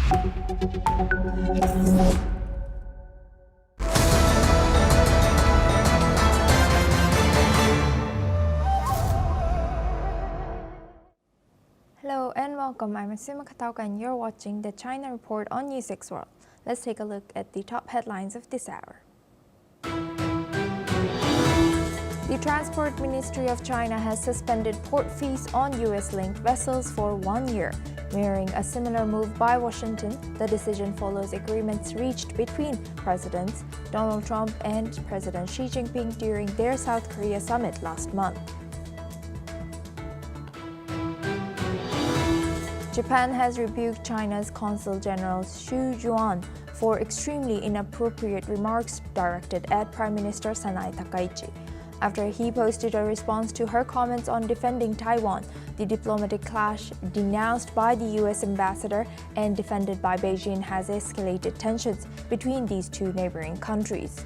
Hello and welcome. I'm Asuma Katauka and you're watching the China Report on NewsX World. Let's take a look at the top headlines of this hour. The Transport Ministry of China has suspended port fees on U.S.-linked vessels for 1 year. Mirroring a similar move by Washington, the decision follows agreements reached between Presidents Donald Trump and President Xi Jinping during their South Korea summit last month. Japan has rebuked China's Consul General Xu Juan for extremely inappropriate remarks directed at Prime Minister Sanai Takaichi. After he posted a response to her comments on defending Taiwan, the diplomatic clash denounced by the U.S. ambassador and defended by Beijing has escalated tensions between these two neighboring countries.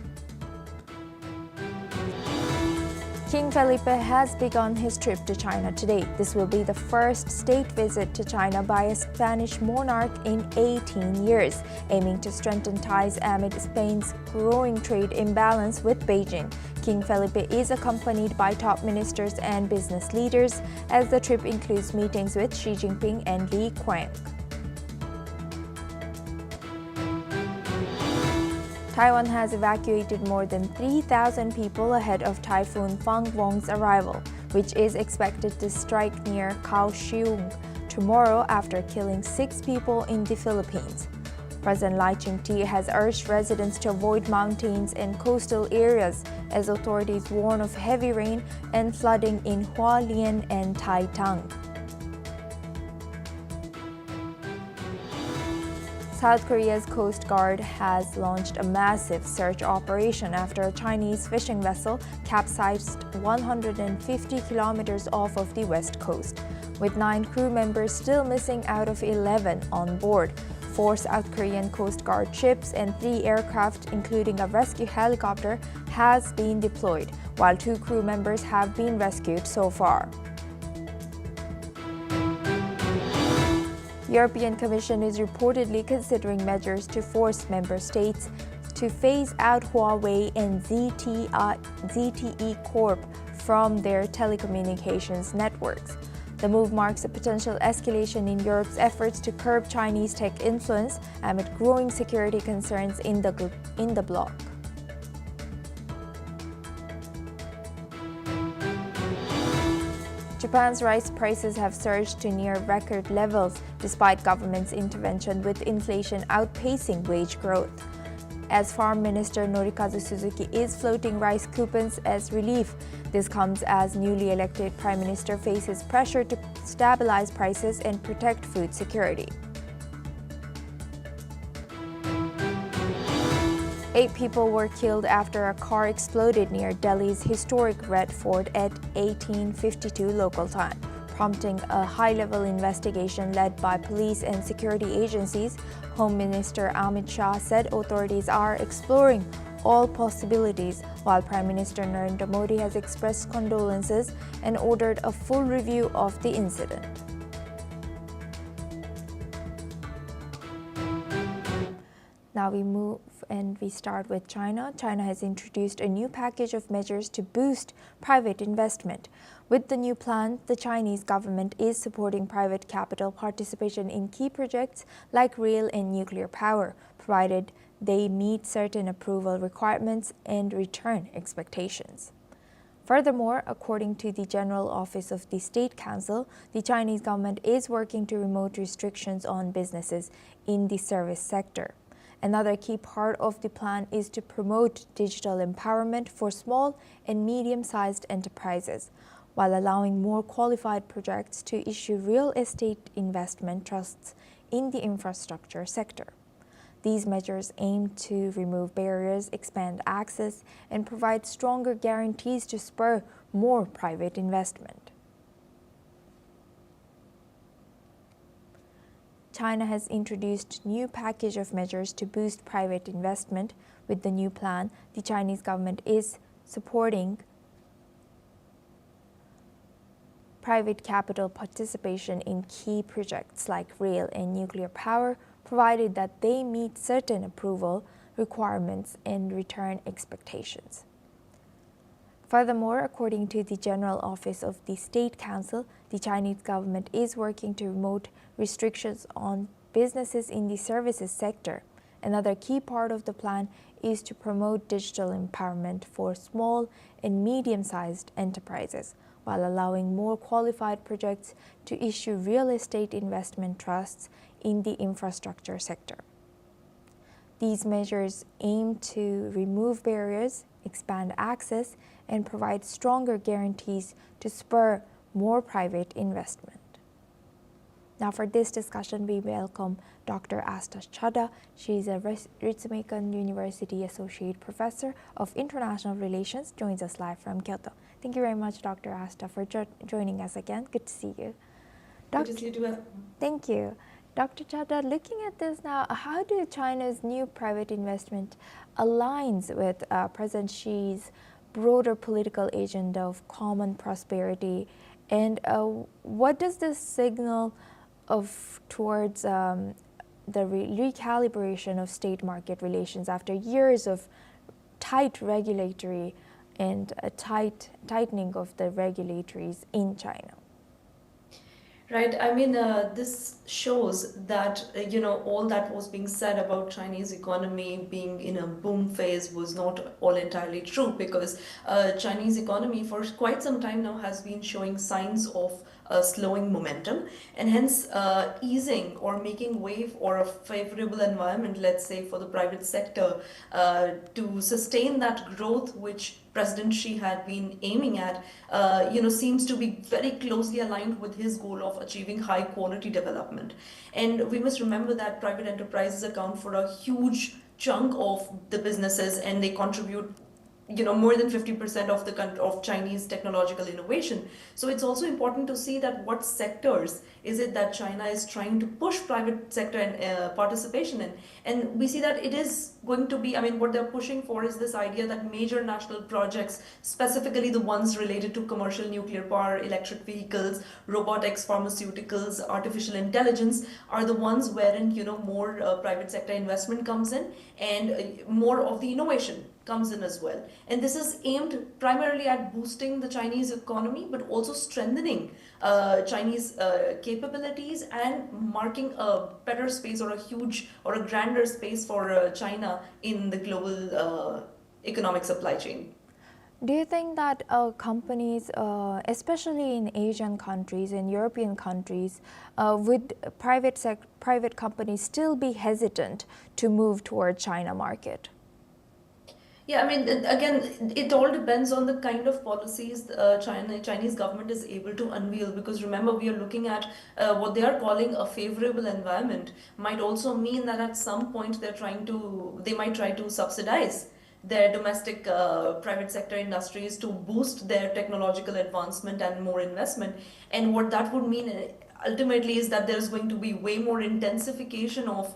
King Felipe has begun his trip to China today. This will be the first state visit to China by a Spanish monarch in 18 years, aiming to strengthen ties amid Spain's growing trade imbalance with Beijing. King Felipe is accompanied by top ministers and business leaders, as the trip includes meetings with Xi Jinping and Li Qiang. Taiwan has evacuated more than 3,000 people ahead of Typhoon Fung Wong's arrival, which is expected to strike near Kaohsiung tomorrow after killing 6 people in the Philippines. President Lai Ching-te has urged residents to avoid mountains and coastal areas as authorities warn of heavy rain and flooding in Hualien and Taitang. South Korea's Coast Guard has launched a massive search operation after a Chinese fishing vessel capsized 150 kilometers off of the west coast. With 9 crew members still missing out of 11 on board, 4 South Korean Coast Guard ships and 3 aircraft, including a rescue helicopter, has been deployed, while 2 crew members have been rescued so far. The European Commission is reportedly considering measures to force member states to phase out Huawei and ZTE Corp from their telecommunications networks. The move marks a potential escalation in Europe's efforts to curb Chinese tech influence amid growing security concerns in the bloc. Japan's rice prices have surged to near record levels despite government's intervention, with inflation outpacing wage growth. As Farm Minister Norikazu Suzuki is floating rice coupons as relief, this comes as newly elected Prime Minister faces pressure to stabilize prices and protect food security. 8 people were killed after a car exploded near Delhi's historic Red Fort at 1852 local time, prompting a high-level investigation led by police and security agencies. Home Minister Amit Shah said authorities are exploring all possibilities, while Prime Minister Narendra Modi has expressed condolences and ordered a full review of the incident. Now we move and we start with China. China has introduced a new package of measures to boost private investment. With the new plan, the Chinese government is supporting private capital participation in key projects like rail and nuclear power, provided they meet certain approval requirements and return expectations. Furthermore, according to the General Office of the State Council, the Chinese government is working to remove restrictions on businesses in the service sector. Another key part of the plan is to promote digital empowerment for small and medium-sized enterprises, while allowing more qualified projects to issue real estate investment trusts in the infrastructure sector. These measures aim to remove barriers, expand access, and provide stronger guarantees to spur more private investment. China has introduced a new package of measures to boost private investment. With the new plan, the Chinese government is supporting private capital participation in key projects like rail and nuclear power, provided that they meet certain approval requirements and return expectations. Furthermore, according to the General Office of the State Council, the Chinese government is working to remove restrictions on businesses in the services sector. Another key part of the plan is to promote digital empowerment for small and medium-sized enterprises, while allowing more qualified projects to issue real estate investment trusts in the infrastructure sector. These measures aim to remove barriers, expand access, and provide stronger guarantees to spur more private investment. Now for this discussion, we welcome Dr. Asta Chadha. She is a Ritsumeikan University Associate Professor of International Relations, joins us live from Kyoto. Thank you very much, Dr. Asta, for joining us again. Good to see you. Good to see you too. Thank you. Dr. Chadha, looking at this now, how do China's new private investment aligns with President Xi's broader political agenda of common prosperity, and what does this signal towards the recalibration of state market relations after years of tight regulatory and a tightening of the regulatories in China? Right. I mean, this shows that, all that was being said about Chinese economy being in a boom phase was not all entirely true, because Chinese economy for quite some time now has been showing signs of slowing momentum, and hence easing or making way for a favorable environment, let's say, for the private sector to sustain that growth which President Xi had been aiming at, seems to be very closely aligned with his goal of achieving high quality development. And we must remember that private enterprises account for a huge chunk of the businesses, and they contribute more than 50% of Chinese technological innovation. So it's also important to see that what sectors is it that China is trying to push private sector and participation in. And we see that it is going to be, what they're pushing for is this idea that major national projects, specifically the ones related to commercial nuclear power, electric vehicles, robotics, pharmaceuticals, artificial intelligence, are the ones wherein, more private sector investment comes in, and more of the innovation comes in as well. And this is aimed primarily at boosting the Chinese economy, but also strengthening Chinese capabilities and marking a better space, or a huge or a grander space for China in the global economic supply chain. Do you think that companies, especially in Asian countries and European countries, would private companies still be hesitant to move toward China market? Yeah, again, it all depends on the kind of policies Chinese government is able to unveil, because remember, we are looking at what they are calling a favorable environment. Might also mean that at some point they might try to subsidize their domestic private sector industries to boost their technological advancement and more investment. And what that would mean ultimately is that there's going to be way more intensification of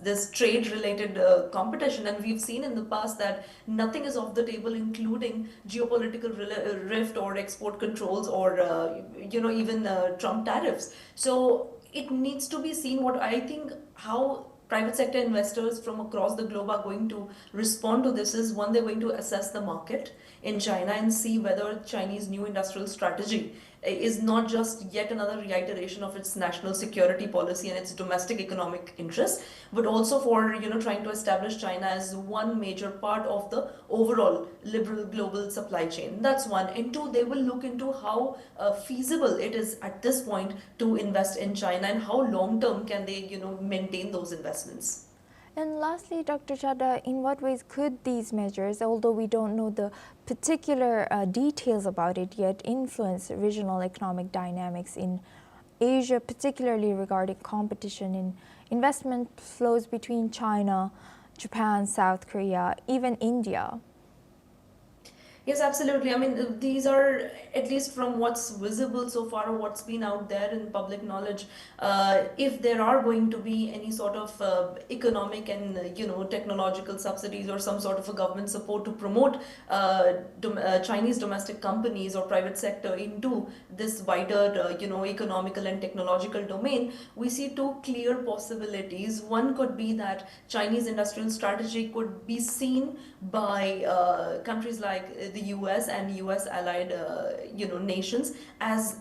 this trade related competition. And we've seen in the past that nothing is off the table, including geopolitical rift or export controls, or even Trump tariffs. So it needs to be seen what I think how private sector investors from across the globe are going to respond to this is, one, they're going to assess the market in China and see whether Chinese new industrial strategy is not just yet another reiteration of its national security policy and its domestic economic interests, but also for trying to establish China as one major part of the overall liberal global supply chain. That's one. And two, they will look into how feasible it is at this point to invest in China, and how long term can they maintain those investments. And lastly, Dr. Chadha, in what ways could these measures, although we don't know the particular details about it yet, influence regional economic dynamics in Asia, particularly regarding competition in investment flows between China, Japan, South Korea, even India? Yes, absolutely. I mean, these are, at least from what's visible so far, or what's been out there in public knowledge, if there are going to be any sort of economic and, technological subsidies or some sort of a government support to promote Chinese domestic companies or private sector into this wider, economical and technological domain, we see two clear possibilities. One could be that Chinese industrial strategy could be seen by countries like the US and US allied nations as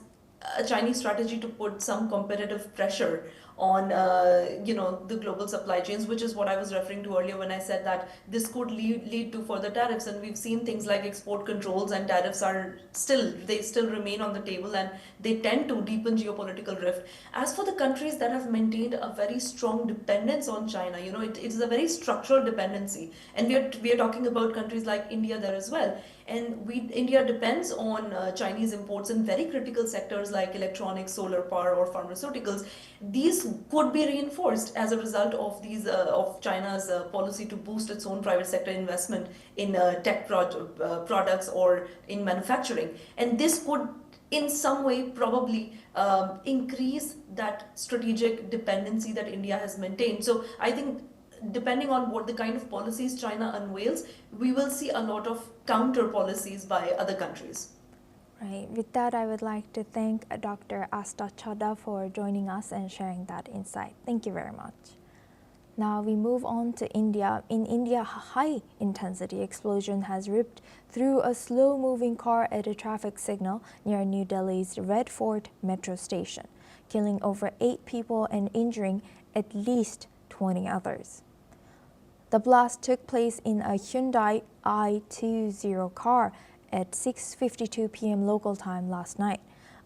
a Chinese strategy to put some competitive pressure on the global supply chains, which is what I was referring to earlier when I said that this could lead to further tariffs. And we've seen things like export controls and tariffs are still remain on the table, and they tend to deepen geopolitical rift. As for the countries that have maintained a very strong dependence on China, it is a very structural dependency, and we are talking about countries like India there as well. And India depends on Chinese imports in very critical sectors like electronics, solar power, or pharmaceuticals. These could be reinforced as a result of these of China's policy to boost its own private sector investment in products or in manufacturing, and this could in some way probably increase that strategic dependency that India has maintained. So I think depending on what the kind of policies China unveils, we will see a lot of counter policies by other countries. Right. With that, I would like to thank Dr. Asta Chadha for joining us and sharing that insight. Thank you very much. Now we move on to India. In India, a high-intensity explosion has ripped through a slow-moving car at a traffic signal near New Delhi's Red Fort metro station, killing over 8 people and injuring at least 20 others. The blast took place in a Hyundai i20 car at 6:52 p.m. local time last night.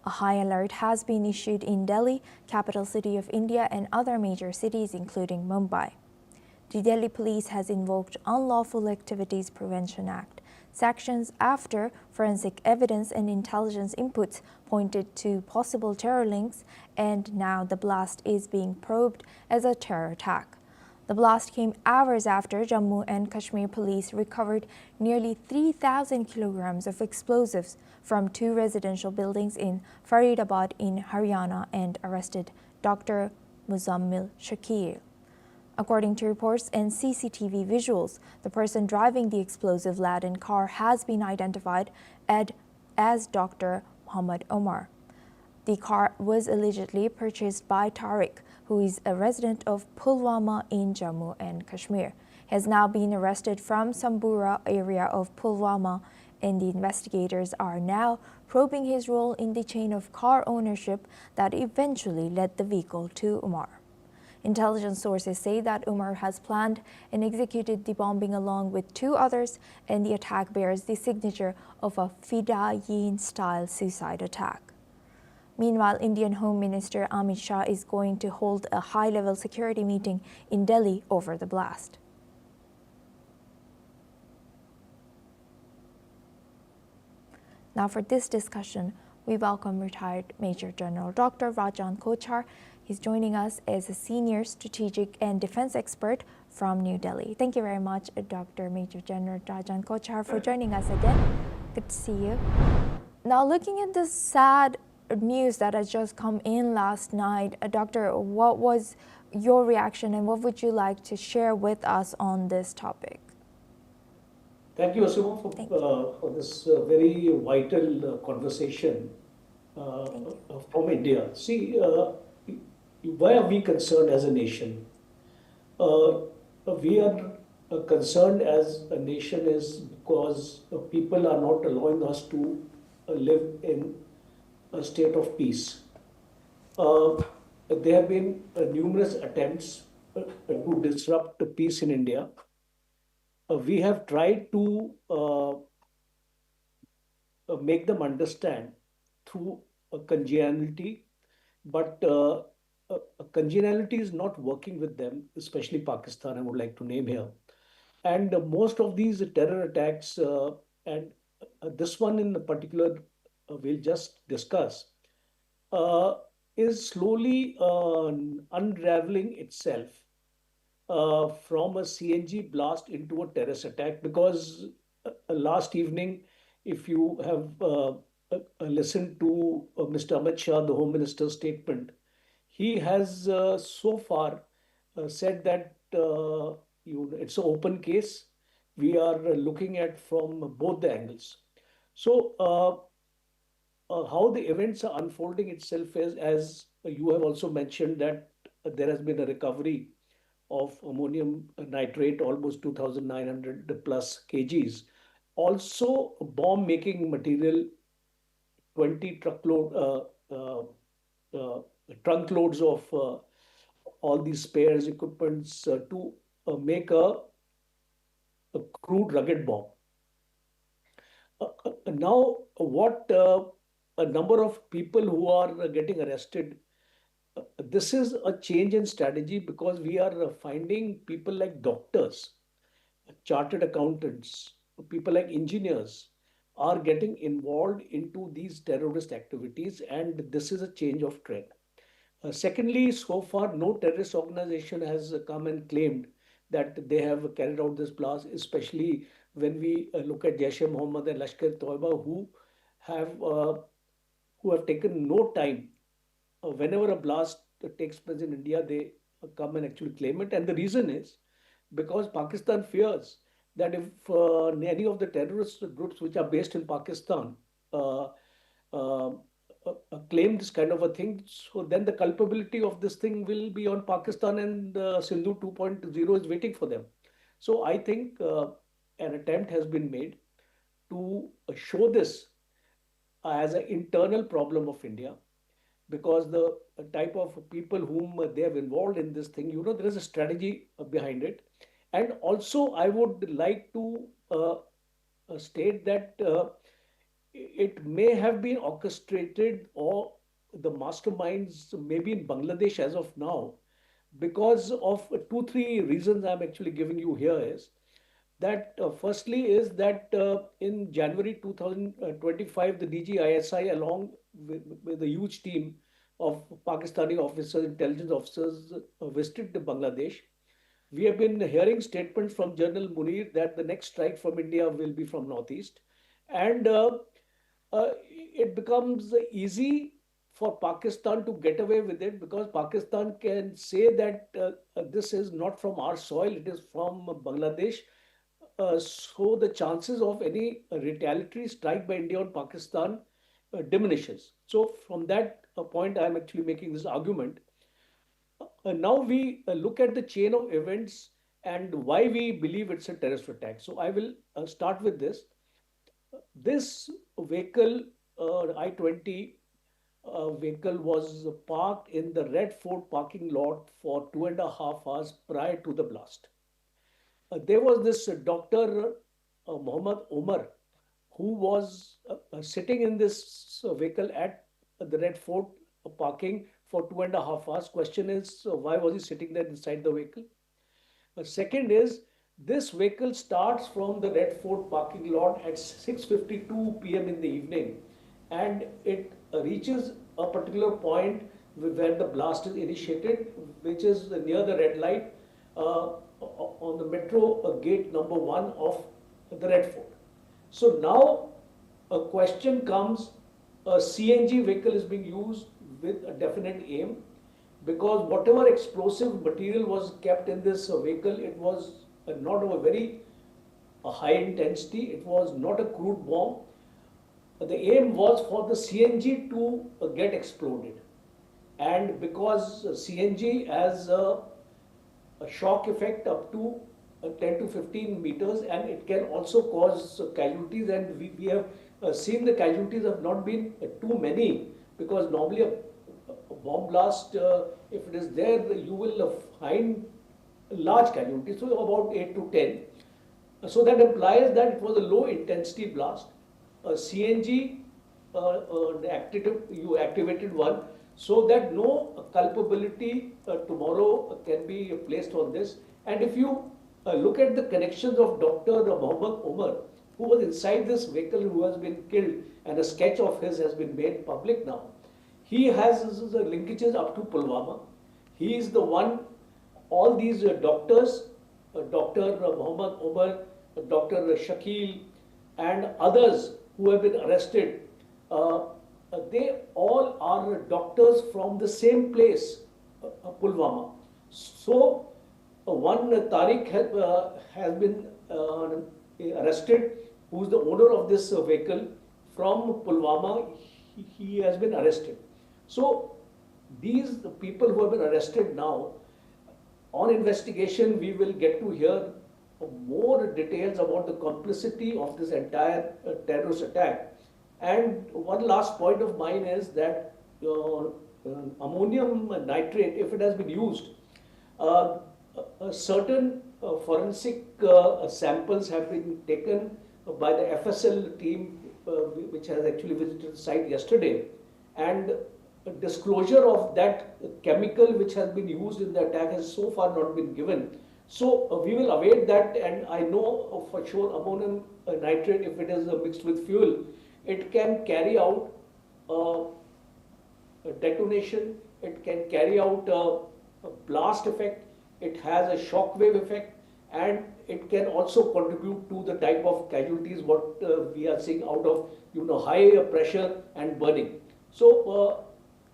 A high alert has been issued in Delhi, capital city of India, and other major cities including Mumbai. The Delhi police has invoked Unlawful Activities Prevention Act sections after forensic evidence and intelligence inputs pointed to possible terror links, and now the blast is being probed as a terror attack. The blast came hours after Jammu and Kashmir police recovered nearly 3,000 kilograms of explosives from 2 residential buildings in Faridabad in Haryana and arrested Dr. Muzammil Shakir. According to reports and CCTV visuals, the person driving the explosive-laden car has been identified as Dr. Muhammad Omar. The car was allegedly purchased by Tariq, who is a resident of Pulwama in Jammu and Kashmir. He has now been arrested from Sambura area of Pulwama, and the investigators are now probing his role in the chain of car ownership that eventually led the vehicle to Umar. Intelligence sources say that Umar has planned and executed the bombing along with 2 others, and the attack bears the signature of a Fidayeen-style suicide attack. Meanwhile, Indian Home Minister Amit Shah is going to hold a high-level security meeting in Delhi over the blast. Now for this discussion, we welcome retired Major General Dr. Rajan Kochhar. He's joining us as a senior strategic and defense expert from New Delhi. Thank you very much, Dr. Major General Rajan Kochhar, for joining us again. Good to see you. Now, looking at this sad news that has just come in last night, Doctor, what was your reaction and what would you like to share with us on this topic? Thank you, Asuma, for this very vital conversation from India. See, why are we concerned as a nation? We are concerned as a nation is because people are not allowing us to live in a state of peace. There have been numerous attempts to disrupt the peace in India. We have tried to make them understand through a congeniality, but congeniality is not working with them, especially Pakistan, I would like to name here. And most of these terror attacks, and this one in particular, we'll just discuss, uh, is slowly unraveling itself from a CNG blast into a terrorist attack because last evening if you have listened to Mr. Amit Shah, the Home Minister's statement, he has so far said that it's an open case. We are looking at from both the angles. So, how the events are unfolding itself is, as you have also mentioned, that there has been a recovery of ammonium nitrate, almost 2,900 plus kgs. Also, bomb making material, 20 uh, trunk loads of all these spares equipments to make a crude rugged bomb. Now, what a number of people who are getting arrested, this is a change in strategy because we are finding people like doctors, chartered accountants, people like engineers are getting involved into these terrorist activities, and this is a change of trend. Secondly, so far, no terrorist organization has come and claimed that they have carried out this blast, especially when we look at Jaish-e-Mohammed and Lashkar-e-Toiba, have uh, who have taken no time. Whenever a blast takes place in India, they come and actually claim it. And the reason is because Pakistan fears that if any of the terrorist groups which are based in Pakistan uh, uh, claim this kind of a thing, so then the culpability of this thing will be on Pakistan, and Sindhu 2.0 is waiting for them. So I think an attempt has been made to show this as an internal problem of India, because the type of people whom they have involved in this thing, there is a strategy behind it. And also, I would like to state that it may have been orchestrated, or the masterminds maybe in Bangladesh as of now, because of two, three reasons I'm actually giving you here is that firstly is that in January 2025, the DGISI, along with a huge team of Pakistani officers, intelligence officers, visited Bangladesh. We have been hearing statements from General Munir that the next strike from India will be from Northeast. And it becomes easy for Pakistan to get away with it because Pakistan can say that this is not from our soil, it is from Bangladesh. So the chances of any retaliatory strike by India on Pakistan diminishes. So from that point, I am actually making this argument. Now we look at the chain of events and why we believe it's a terrorist attack. So I will start with this. This vehicle, I-20 vehicle, was parked in the Red Fort parking lot for 2.5 hours prior to the blast. There was this Dr. Muhammad Omar who was sitting in this vehicle at the Red Fort parking for 2.5 hours. Question is, why was he sitting there inside the vehicle? Second is, this vehicle starts from the Red Fort parking lot at 6:52 p.m. in the evening, and it reaches a particular point where the blast is initiated, which is near the red light on the metro gate number 1 of the Red Fort. So now a question comes, a CNG vehicle is being used with a definite aim, because whatever explosive material was kept in this vehicle, it was not of a very high intensity, it was not a crude bomb. The aim was for the CNG to get exploded. And because CNG has a shock effect up to 10 to 15 meters, and it can also cause casualties, and we have seen the casualties have not been too many, because normally a bomb blast, if it is there, you will find large casualties, so about 8 to 10. So that implies that it was a low intensity blast. CNG you activated one, so that no culpability tomorrow can be placed on this. And if you look at the connections of Dr. Muhammad Omar, who was inside this vehicle, who has been killed, and a sketch of his has been made public now. He has linkages up to Pulwama. He is the one, all these doctors, Dr. Muhammad Omar, Dr. Shakil, and others who have been arrested, they all are doctors from the same place, Pulwama. So, one Tariq has been arrested, who is the owner of this vehicle from Pulwama. He has been arrested. So, these people who have been arrested now, on investigation, we will get to hear more details about the complicity of this entire terrorist attack. And one last point of mine is that ammonium nitrate, if it has been used, uh, certain forensic samples have been taken by the FSL team, which has actually visited the site yesterday, and disclosure of that chemical which has been used in the attack has so far not been given. So we will await that, and I know for sure ammonium nitrate, if it is mixed with fuel, it can carry out a detonation, it can carry out a blast effect, it has a shock wave effect, and it can also contribute to the type of casualties what we are seeing out of high pressure and burning. So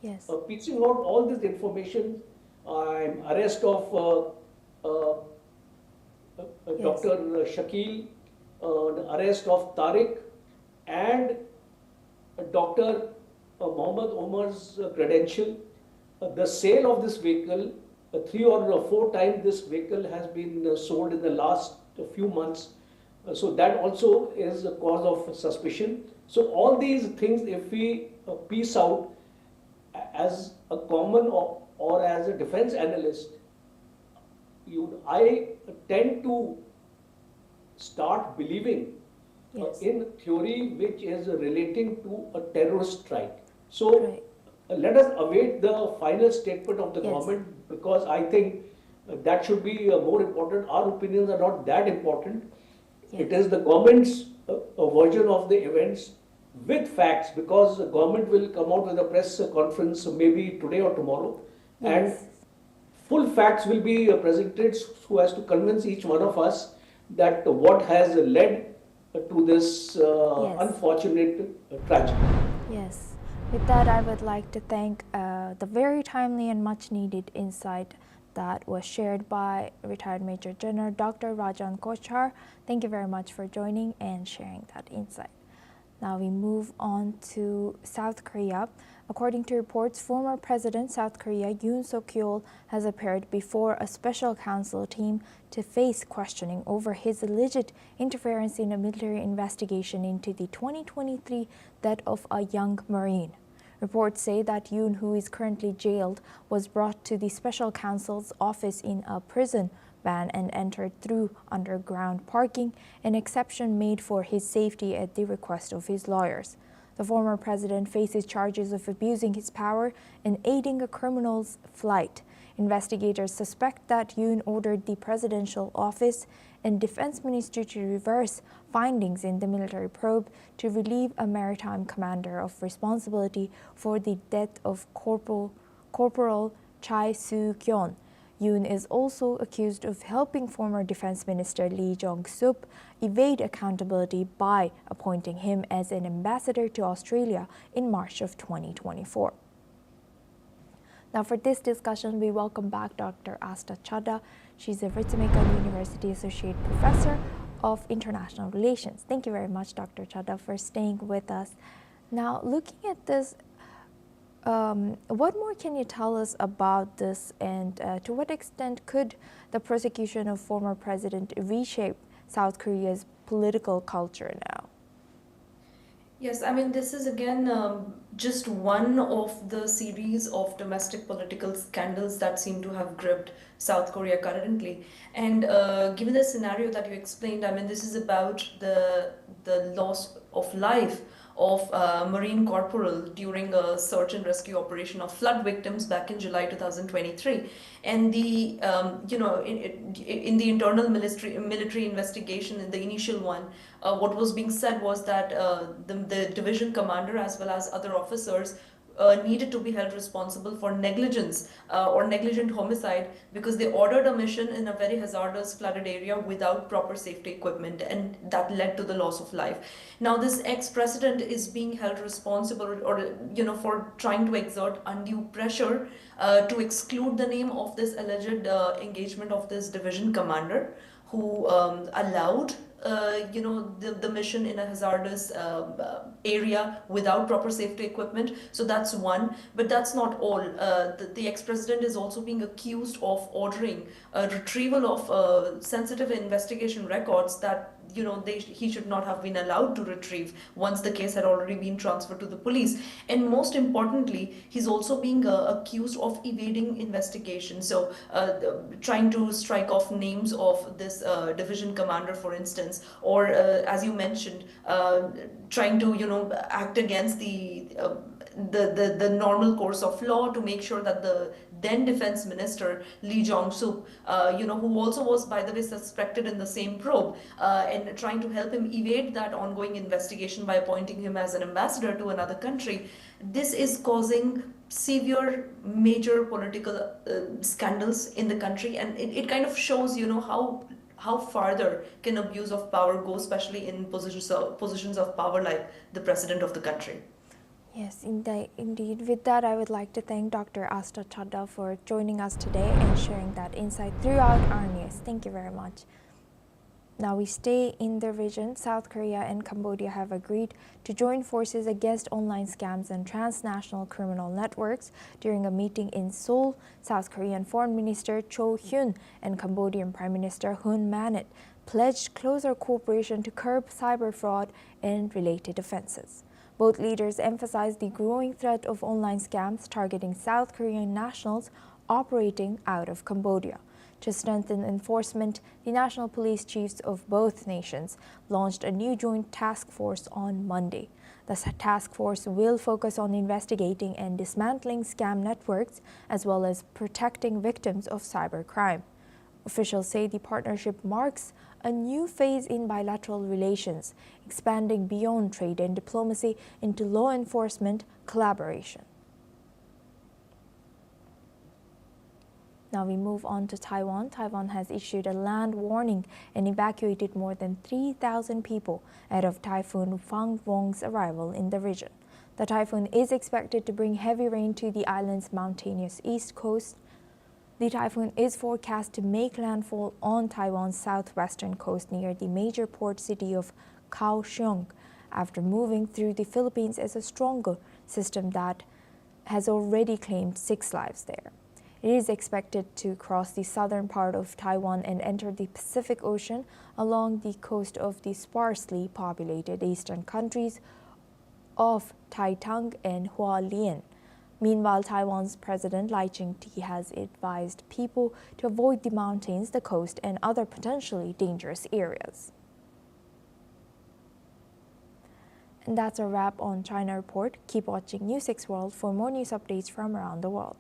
Yes. piecing out all this information, arrest of Yes. Dr. Shakil, the arrest of Tariq, and Dr. Mohammed Omar's credential, the sale of this vehicle, 3 or 4 times this vehicle has been sold in the last few months. So that also is a cause of suspicion. So all these things, if we piece out as a common or as a defense analyst, I tend to start believing Yes. in theory which is relating to a terrorist strike. So Right. let us await the final statement of the Yes. government, because I think that should be more important. Our opinions are not that important. It Yes. is the government's version of the events with facts, because the government will come out with a press conference maybe today or tomorrow, and Yes. full facts will be presented, so as to convince each one of us that what has led to this Yes. unfortunate tragedy. Yes. With that, I would like to thank the very timely and much needed insight that was shared by retired Major General Dr. Rajan Kochar. Thank you very much for joining and sharing that insight. Now we move on to South Korea. According to reports, former President South Korea Yoon Suk-yeol has appeared before a special counsel team to face questioning over his alleged interference in a military investigation into the 2023 death of a young Marine. Reports say that Yoon, who is currently jailed, was brought to the special counsel's office in a prison van and entered through underground parking, an exception made for his safety at the request of his lawyers. The former president faces charges of abusing his power and aiding a criminal's flight. Investigators suspect that Yoon ordered the presidential office and defense ministry to reverse findings in the military probe to relieve a maritime commander of responsibility for the death of Corporal Chai Soo-kyun. Yoon is also accused of helping former Defense Minister Lee Jong-sup evade accountability by appointing him as an ambassador to Australia in March of 2024. Now for this discussion, we welcome back Dr. Asta Chadha. She's a Ritsumeikan University Associate Professor of International Relations. Thank you very much, Dr. Chadha, for staying with us. Now, looking at this, what more can you tell us about this, and to what extent could the prosecution of former president reshape South Korea's political culture now? Yes, I mean, this is again just one of the series of domestic political scandals that seem to have gripped South Korea currently. And given the scenario that you explained, I mean, this is about the loss of life of Marine Corporal during a search and rescue operation of flood victims back in July 2023. And the in the internal military investigation, in the initial one, what was being said was that the division commander as well as other officers needed to be held responsible for negligence or negligent homicide because they ordered a mission in a very hazardous flooded area without proper safety equipment, and that led to the loss of life. Now this ex-president is being held responsible, or for trying to exert undue pressure to exclude the name of this alleged engagement of this division commander who allowed the mission in a hazardous area without proper safety equipment. So that's one, but that's not all. The ex-president is also being accused of ordering a retrieval of sensitive investigation records that he should not have been allowed to retrieve once the case had already been transferred to the police. And most importantly, he's also being accused of evading investigation. So trying to strike off names of this division commander, for instance, or as you mentioned, trying to act against the normal course of law to make sure that the then defense minister Lee Jong-suk, who also was, by the way, suspected in the same probe, and trying to help him evade that ongoing investigation by appointing him as an ambassador to another country. This is causing severe major political scandals in the country, and it kind of shows how farther can abuse of power go, especially in positions of power like the president of the country. Yes, indeed. With that, I would like to thank Dr. Asta Chadda for joining us today and sharing that insight throughout our news. Thank you very much. Now we stay in the region. South Korea and Cambodia have agreed to join forces against online scams and transnational criminal networks during a meeting in Seoul. South Korean Foreign Minister Cho Hyun and Cambodian Prime Minister Hun Manet pledged closer cooperation to curb cyber fraud and related offenses. Both leaders emphasized the growing threat of online scams targeting South Korean nationals operating out of Cambodia. To strengthen enforcement, the national police chiefs of both nations launched a new joint task force on Monday. The task force will focus on investigating and dismantling scam networks as well as protecting victims of cybercrime. Officials say the partnership marks a new phase in bilateral relations, expanding beyond trade and diplomacy into law enforcement collaboration. Now we move on to Taiwan. Taiwan has issued a land warning and evacuated more than 3,000 people ahead of Typhoon Fung Wong's arrival in the region. The typhoon is expected to bring heavy rain to the island's mountainous east coast. The typhoon is forecast to make landfall on Taiwan's southwestern coast near the major port city of Kaohsiung after moving through the Philippines as a stronger system that has already claimed 6 lives there. It is expected to cross the southern part of Taiwan and enter the Pacific Ocean along the coast of the sparsely populated eastern countries of Taitung and Hualien. Meanwhile, Taiwan's President Lai Ching-te has advised people to avoid the mountains, the coast, and other potentially dangerous areas. And that's a wrap on China Report. Keep watching NewsX World for more news updates from around the world.